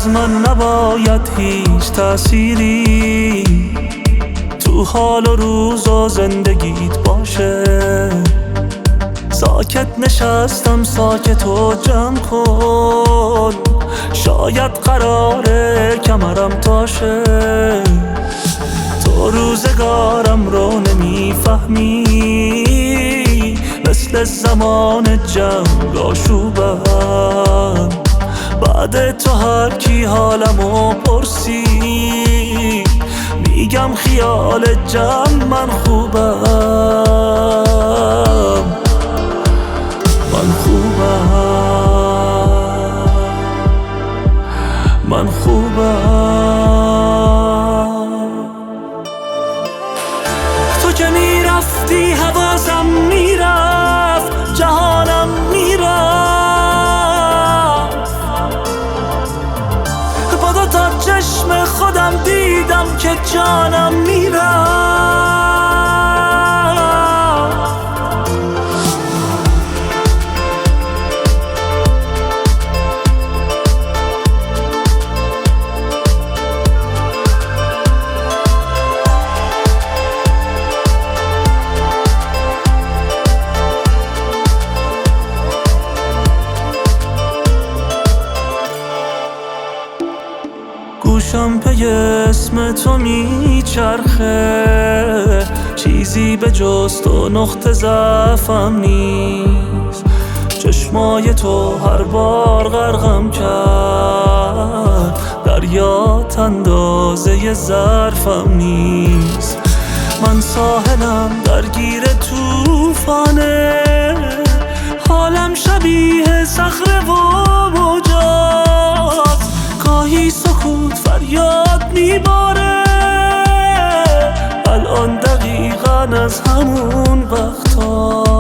از من نباید هیچ تأثیری تو حال و روز و زندگیت باشه. ساکت نشستم ساکت و جمع کن، شاید قراره کمرم تاشه. تو روزگارم رو نمیفهمی، مثل زمان جنگ آشوبم. بعد تو هر کی حالمو پرسی، میگم خیال جمع من خوبم. من خوبم. تو که میرفتی حواسم میرفت، جهانم میرفت. با دو تا چشم خودم دیدم که جانم میرفت. گوشم پی اسم تو میچرخه، چیزی به جز تو نقطه ضعفم نیست. چشمای تو هر بار غرقم کرد، دریات اندازه ظرفم نیست. من ساحلم درگیر توفانه، حالم شبیه صخره و موجات. گاهی سکوت فریاد میباره، الان دقیقاً از همون وقتاست،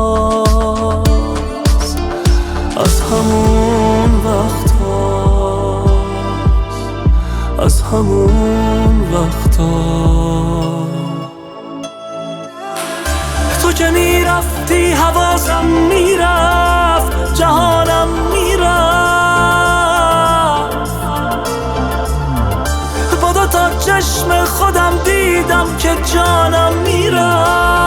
از همون وقتاست، از همون وقتاست. تو که میرفتی حواسم میرفت، جهانم میرفت. با دو تا چشم خودم دیدم که جانم میرفت.